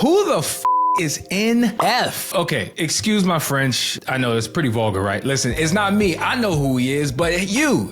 Who the is NF? Okay, excuse my French. I know it's pretty vulgar, right? Listen, it's not me. I know who he is, but you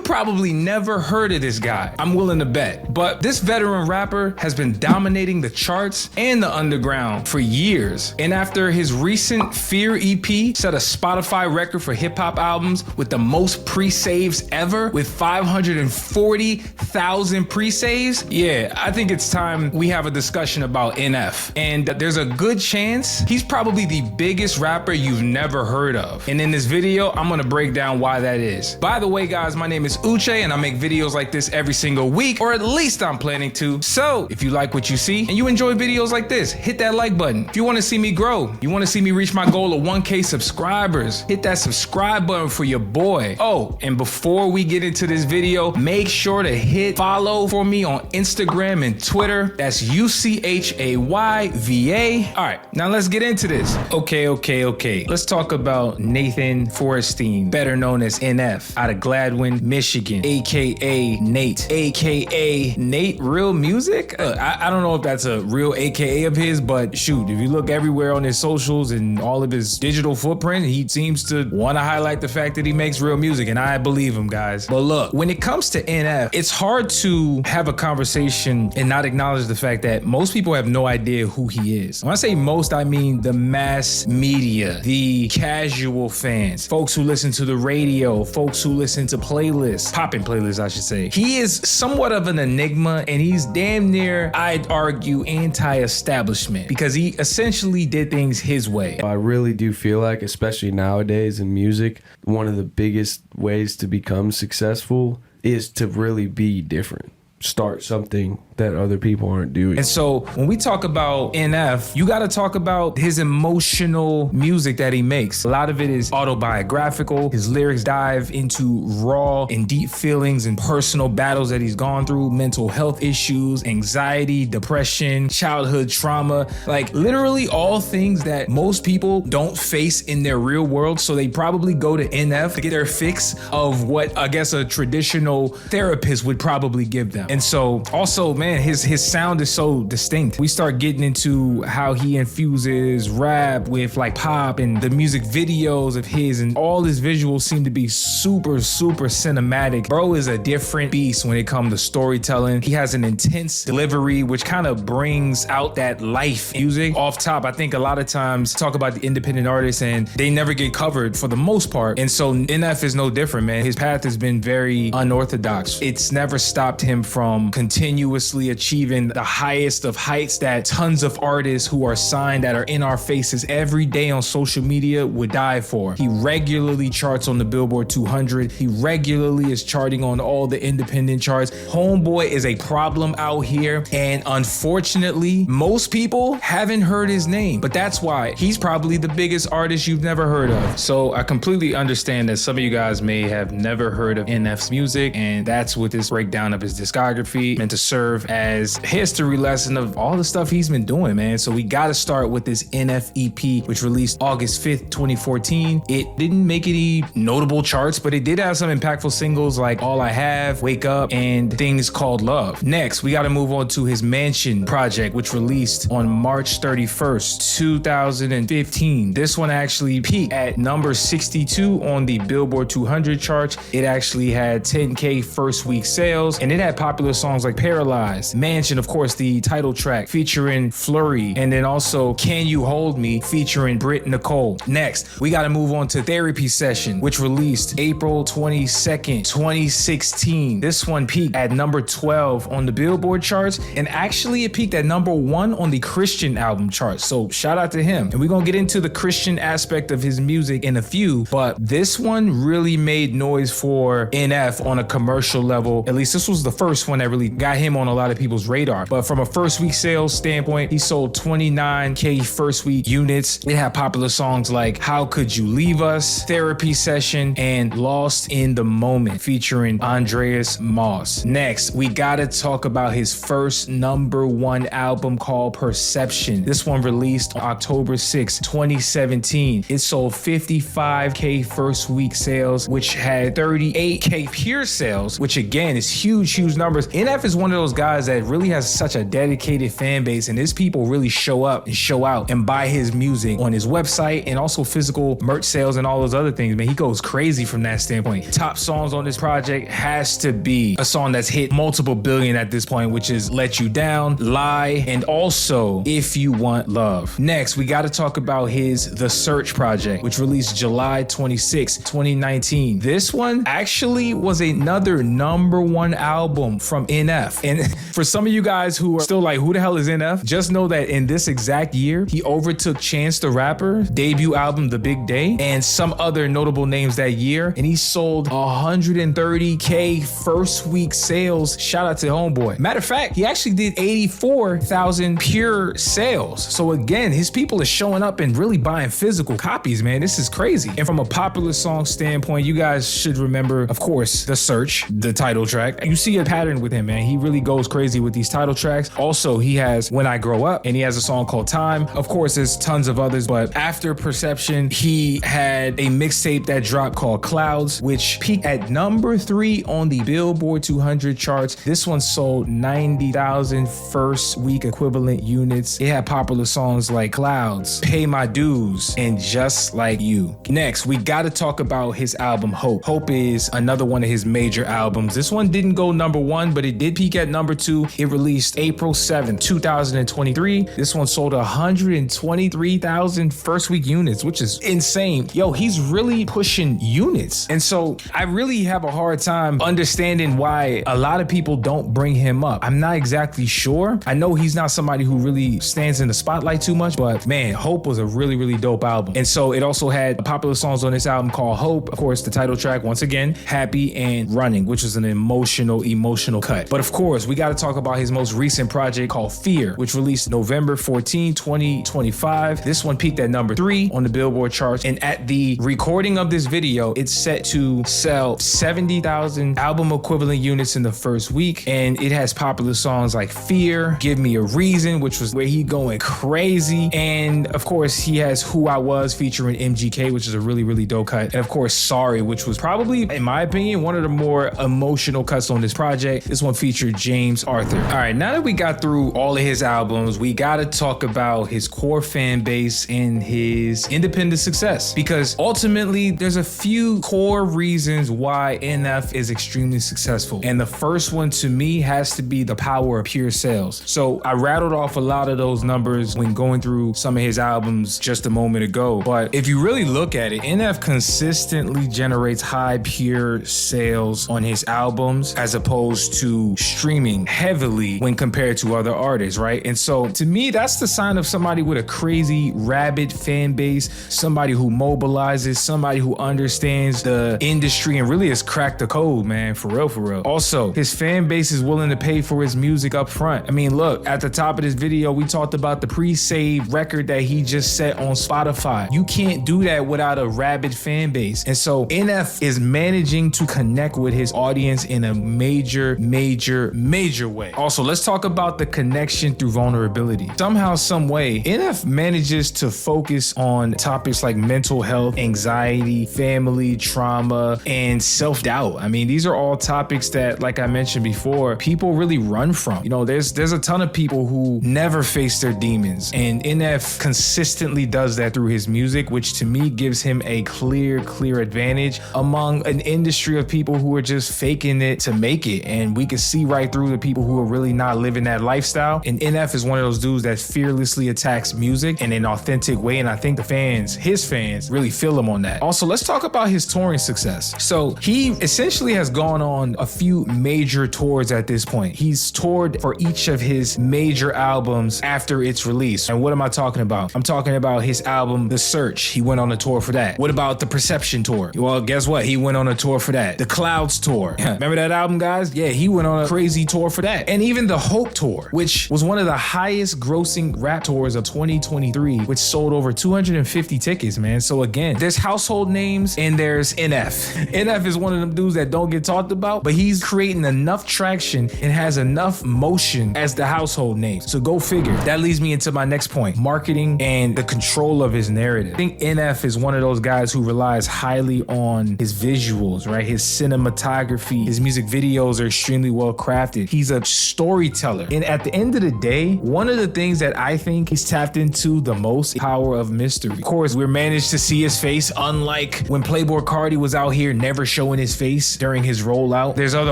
probably never heard of this guy. I'm willing to bet. But this veteran rapper has been dominating the charts and the underground for years. And after his recent Fear EP set a Spotify record for hip hop albums with the most pre-saves ever, with 540,000 pre-saves, I think it's time we have a discussion about NF. And there's a good chance he's probably the biggest rapper you've never heard of. And in this video, I'm gonna break down why that is. By the way, guys, my name is Uche and I make videos like this every single week, or at least I'm planning to. So if you like what you see and you enjoy videos like this, hit that like button. If you wanna see me grow, you wanna see me reach my goal of 1K subscribers, hit that subscribe button for your boy. Oh, and before we get into this video, make sure to hit follow for me on Instagram and Twitter. That's UCHAYVA. All right, now let's get into this. Okay. Let's talk about Nathan Forrestine, better known as NF, out of Gladwin, Michigan, AKA Nate, AKA Nate Real Music. I don't know if that's a real AKA of his, but shoot, if you look everywhere on his socials and all of his digital footprint, he seems to want to highlight the fact that he makes real music, and I believe him, guys. But look, when it comes to NF, it's hard to have a conversation and not acknowledge the fact that most people have no idea who he is. When I say most, I mean the mass media, the casual fans, folks who listen to the radio, folks who listen to playlists, popping playlists, I should say. He is somewhat of an enigma, and he's damn near, I'd argue, anti-establishment, because he essentially did things his way. I really do feel like, especially nowadays in music, one of the biggest ways to become successful is to really be different. Start something that other people aren't doing. And so when we talk about NF, you got to talk about his emotional music that he makes. A lot of it is autobiographical. His lyrics dive into raw and deep feelings and personal battles that he's gone through, mental health issues, anxiety, depression, childhood trauma, like literally all things that most people don't face in their real world. So they probably go to NF to get their fix of what I guess a traditional therapist would probably give them. And so also, man, his sound is so distinct. We start getting into how he infuses rap with like pop and the music videos of his, and all his visuals seem to be super cinematic. Bro is a different beast when it comes to storytelling. He has an intense delivery, which kind of brings out that life music. Off top, I think a lot of times talk about the independent artists and they never get covered for the most part. And so NF is no different, man. His path has been very unorthodox. It's never stopped him from continuously achieving the highest of heights that tons of artists who are signed that are in our faces every day on social media would die for. He regularly charts on the Billboard 200. He regularly is charting on all the independent charts. Homeboy is a problem out here, and unfortunately, most people haven't heard his name, but that's why he's probably the biggest artist you've never heard of. So I completely understand that some of you guys may have never heard of NF's music, and that's what this breakdown of his discography meant to serve as history lesson of all the stuff he's been doing, man. So we got to start with this NF EP, which released August 5th, 2014. It didn't make any notable charts, but it did have some impactful singles like All I Have, Wake Up, and Things Called Love. Next, we got to move on to his Mansion project, which released on March 31st, 2015. This one actually peaked at number 62 on the Billboard 200 charts. It actually had 10K first week sales, and it had popular songs like Paralyzed, Mansion, of course, the title track featuring Flurry, and then also Can You Hold Me featuring Britt Nicole. Next, we got to move on to Therapy Session, which released April 22nd, 2016. This one peaked at number 12 on the Billboard charts, and actually it peaked at number 1 on the Christian album charts. So shout out to him. And we're going to get into the Christian aspect of his music in a few, but this one really made noise for NF on a commercial level. At least this was the first one that really got him on a lot of people's radar. But from a first week sales standpoint, he sold 29K first week units. It had popular songs like How Could You Leave Us, Therapy Session, and Lost in the Moment featuring Andreas Moss. Next, we gotta talk about his first #1 album called Perception. This one released October 6, 2017. It sold 55K first week sales, which had 38K pure sales, which again is huge numbers numbers. NF is one of those guys that really has such a dedicated fan base, and his people really show up and show out and buy his music on his website and also physical merch sales and all those other things. Man, he goes crazy from that standpoint. Top songs on this project has to be a song that's hit multiple billion at this point, which is Let You Down, Lie, and also If You Want Love. Next, we got to talk about his The Search project, which released July 26, 2019. This one actually was another #1 album from NF. And for some of you guys who are still like, who the hell is NF? Just know that in this exact year, he overtook Chance the Rapper, debut album The Big Day, and some other notable names that year. And he sold 130K first week sales. Shout out to Homeboy. Matter of fact, he actually did 84,000 pure sales. So again, his people are showing up and really buying physical copies, man. This is crazy. And from a popular song standpoint, you guys should remember, of course, The Search, the title track. You see a pattern with him, man. He really goes crazy with these title tracks. Also, he has When I Grow Up, and he has a song called Time. Of course, there's tons of others, but after Perception, he had a mixtape that dropped called Clouds, which peaked at #3 on the Billboard 200 charts. This one sold 90,000 first week equivalent units. It had popular songs like Clouds, Pay My Dues, and Just Like You. Next, we gotta talk about his album Hope. Hope is another one of his major albums. This one didn't go #1, but it did peak at #2. It released April 7th, 2023. This one sold 123,000 first week units, which is insane. Yo, he's really pushing units. And so I really have a hard time understanding why a lot of people don't bring him up. I'm not exactly sure. I know he's not somebody who really stands in the spotlight too much, but man, Hope was a really, really dope album. And so it also had popular songs on this album called Hope. Of course, the title track, once again, Happy and Running, which was an emotional cut. But of course, we got to talk about his most recent project called Fear, which released November 14, 2025. This one peaked at #3 on the Billboard charts. And at the recording of this video, it's set to sell 70,000 album equivalent units in the first week. And it has popular songs like Fear, Give Me a Reason, which was where he going crazy. And of course, he has Who I Was featuring MGK, which is a really, really dope cut. And of course, Sorry, which was probably, in my opinion, one of the more emotional cuts on this project. This one featured James Arthur. All right, now that we got through all of his albums, we got to talk about his core fan base and his independent success, because ultimately there's a few core reasons why NF is extremely successful. And the first one to me has to be the power of pure sales. So I rattled off a lot of those numbers when going through some of his albums just a moment ago. But if you really look at it, NF consistently generates high pure sales on his albums as opposed to streaming heavily when compared to other artists, right? And so to me, that's the sign of somebody with a crazy, rabid fan base, somebody who mobilizes, somebody who understands the industry and really has cracked the code, man, for real, for real. Also, his fan base is willing to pay for his music up front. I mean, look, at the top of this video, we talked about the pre-saved record that he just set on Spotify. You can't do that without a rabid fan base. And so NF is managing to connect with his audience in a major way. Also, let's talk about the connection through vulnerability. Somehow, some way, NF manages to focus on topics like mental health, anxiety, family, trauma, and self-doubt. I mean, these are all topics that, like I mentioned before, people really run from. You know, there's a ton of people who never face their demons, and NF consistently does that through his music, which to me gives him a clear advantage among an industry of people who are just faking it to make it. And we can see right through the people who are really not living that lifestyle. And NF is one of those dudes that fearlessly attacks music in an authentic way. And I think his fans really feel him on that. Also, let's talk about his touring success. So he essentially has gone on a few major tours at this point. He's toured for each of his major albums after its release. And what am I talking about? I'm talking about his album, The Search. He went on a tour for that. What about the Perception tour? Well, guess what? He went on a tour for that. The Clouds tour. Remember that album, guys? Yeah, he went on a crazy tour for that. And even the Hope tour, which was one of the highest grossing rap tours of 2023, which sold over 250 tickets, man. So again, there's household names and there's NF. NF is one of them dudes that don't get talked about, but he's creating enough traction and has enough motion as the household names. So go figure. That leads me into my next point, marketing and the control of his narrative. I think NF is one of those guys who relies highly on his visuals, right? His cinematography, his music videos are extremely well crafted. He's a storyteller. And at the end of the day, one of the things that I think he's tapped into the most, power of mystery. Of course, we're managed to see his face, unlike when Playboy Carti was out here never showing his face during his rollout. There's other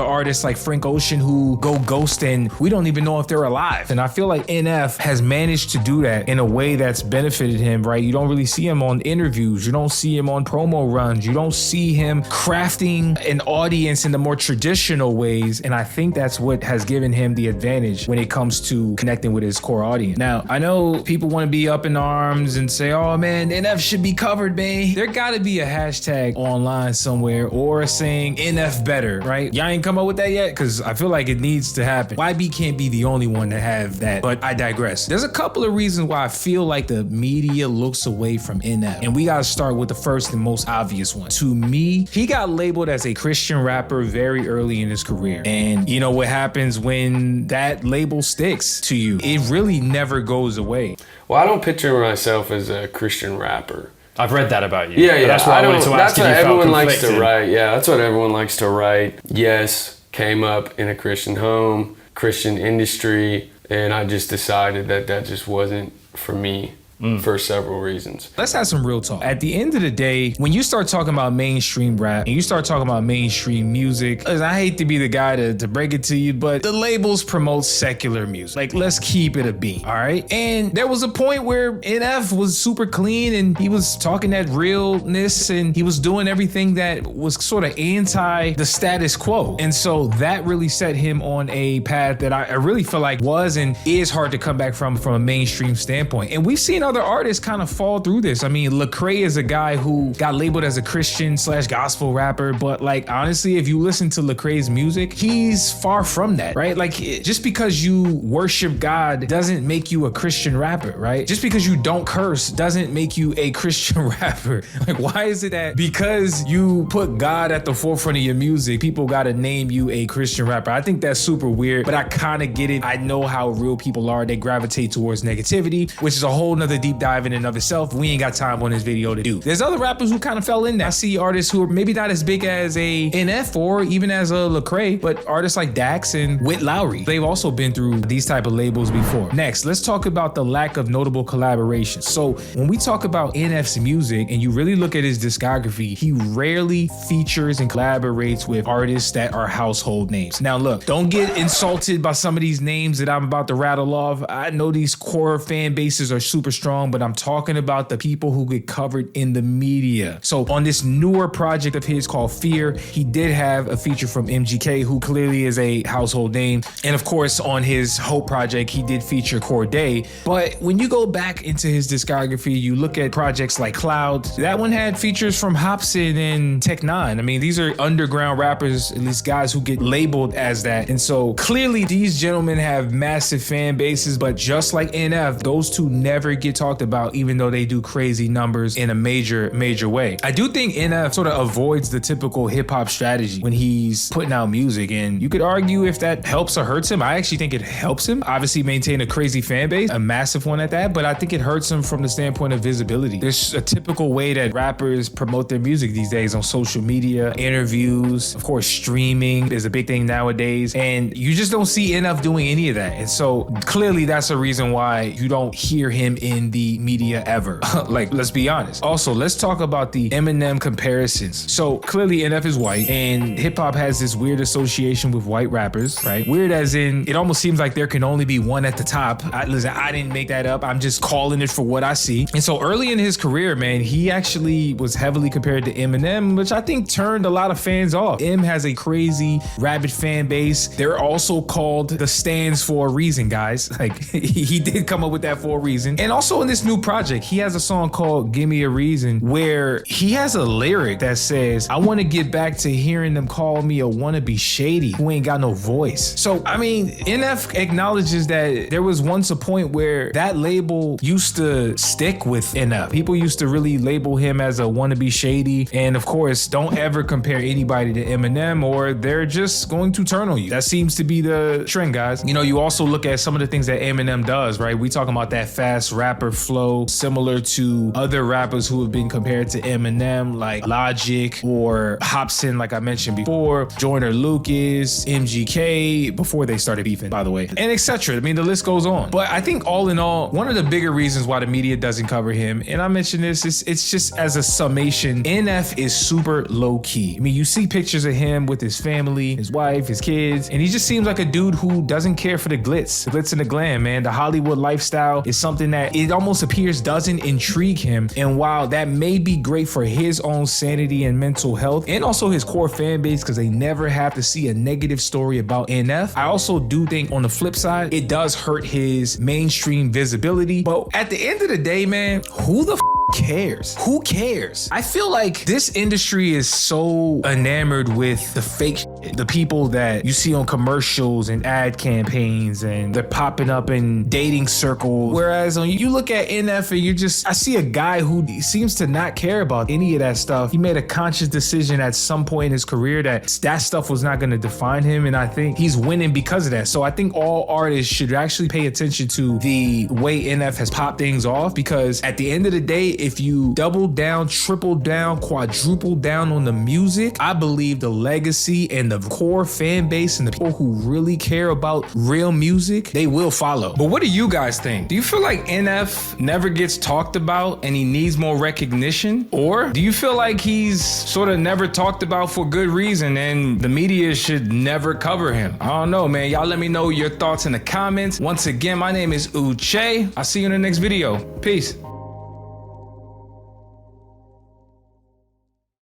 artists like Frank Ocean who go ghost and we don't even know if they're alive. And I feel like NF has managed to do that in a way that's benefited him, right? You don't really see him on interviews. You don't see him on promo runs. You don't see him crafting an audience in the more traditional ways. And I think that's what has given him the advantage when it comes to connecting with his core audience. Now, I know people want to be up in arms and say, oh man, NF should be covered, man. There gotta be a hashtag online somewhere or saying NF better, right? Y'all ain't come up with that yet? Because I feel like it needs to happen. YB can't be the only one to have that, but I digress. There's a couple of reasons why I feel like the media looks away from NF. And we gotta start with the first and most obvious one. To me, he got labeled as a Christian rapper very early in his career. And you know what happens when that label sticks to you? It really never goes away. Well, I don't picture myself as a Christian rapper. I've read that about you. Yeah. That's why I wanted to ask That's if what you felt everyone likes conflicted. to write. Yeah, that's what everyone likes to write. Yes, came up in a Christian home, Christian industry, and I just decided that that just wasn't for me. For several reasons. Let's have some real talk. At the end of the day, when you start talking about mainstream rap and you start talking about mainstream music, listen, I hate to be the guy to break it to you, but the labels promote secular music. Like, let's keep it a beat, all right? And there was a point where NF was super clean and he was talking that realness and he was doing everything that was sort of anti the status quo. And so that really set him on a path that I really feel like was and is hard to come back from a mainstream standpoint. And we've seen other artists kind of fall through this. I mean, Lecrae is a guy who got labeled as a Christian/gospel rapper, but like honestly, if you listen to Lecrae's music, he's far from that, right? Like just because you worship God doesn't make you a Christian rapper, right? Just because you don't curse doesn't make you a Christian rapper. Like, why is it that because you put God at the forefront of your music, people gotta name you a Christian rapper? I think that's super weird, but I kind of get it. I know how real people are. They gravitate towards negativity, which is a whole nother deep dive in and of itself. We ain't got time on this video to do. There's other rappers who kind of fell in there. I see artists who are maybe not as big as a NF or even as a Lecrae, but artists like Dax and Whit Lowry. They've also been through these type of labels before. Next, let's talk about the lack of notable collaborations. So when we talk about NF's music and you really look at his discography, he rarely features and collaborates with artists that are household names. Now look, don't get insulted by some of these names that I'm about to rattle off. I know these core fan bases are super strong, but I'm talking about the people who get covered in the media. So on this newer project of his called Fear, he did have a feature from MGK, who clearly is a household name. And of course, on his Hope project, he did feature Corday. But when you go back into his discography, you look at projects like Cloud, that one had features from Hopsin and Tech Nine. I mean, these are underground rappers, at least guys who get labeled as that. And so clearly these gentlemen have massive fan bases, but just like NF, those two never get talked about, even though they do crazy numbers in a major way. I do think NF sort of avoids the typical hip hop strategy when he's putting out music, and you could argue if that helps or hurts him. I actually think it helps him obviously maintain a crazy fan base, a massive one at that, but I think it hurts him from the standpoint of visibility. There's a typical way that rappers promote their music these days on social media, interviews, of course streaming is a big thing nowadays, and you just don't see NF doing any of that. And so clearly that's a reason why you don't hear him in the media ever. Like, let's be honest. Also, let's talk about the Eminem comparisons. So clearly NF is white and hip hop has this weird association with white rappers, right? Weird as in, it almost seems like there can only be one at the top. Listen, I didn't make that up. I'm just calling it for what I see. And so early in his career, man, he actually was heavily compared to Eminem, which I think turned a lot of fans off. M has a crazy, rabid fan base. They're also called the Stands for a reason, guys. Like, he did come up with that for a reason. And also in this new project, he has a song called Give Me a Reason where he has a lyric that says, I want to get back to hearing them call me a wannabe shady who ain't got no voice. So, I mean, NF acknowledges that there was once a point where that label used to stick with NF. People used to really label him as a wannabe shady. And of course, don't ever compare anybody to Eminem or they're just going to turn on you. That seems to be the trend, guys. You know, you also look at some of the things that Eminem does, right? We talking about that fast rap rapper flow, similar to other rappers who have been compared to Eminem, like Logic or Hobson, like I mentioned before, Joyner Lucas, MGK, before they started beefing, by the way, and etc. I mean, the list goes on. But I think all in all, one of the bigger reasons why the media doesn't cover him, and I mentioned this, it's just as a summation, NF is super low key. I mean, you see pictures of him with his family, his wife, his kids, and he just seems like a dude who doesn't care for the glitz and the glam, man. The Hollywood lifestyle is something that it almost appears doesn't intrigue him. And while that may be great for his own sanity and mental health, and also his core fan base, because they never have to see a negative story about NF, I also do think on the flip side, it does hurt his mainstream visibility. But at the end of the day, man, who the cares? Who cares? I feel like this industry is so enamored with the fake shit, the people that you see on commercials and ad campaigns, and they're popping up in dating circles. Whereas when you look at NF and I see a guy who seems to not care about any of that stuff. He made a conscious decision at some point in his career that stuff was not going to define him, and I think he's winning because of that. So I think all artists should actually pay attention to the way NF has popped things off, because at the end of the day, if you double down, triple down, quadruple down on the music, I believe the legacy and the core fan base and the people who really care about real music, they will follow. But what do you guys think? Do you feel like NF never gets talked about and he needs more recognition? Or do you feel like he's sort of never talked about for good reason and the media should never cover him? I don't know, man. Y'all let me know your thoughts in the comments. Once again, my name is Uche. I'll see you in the next video. Peace.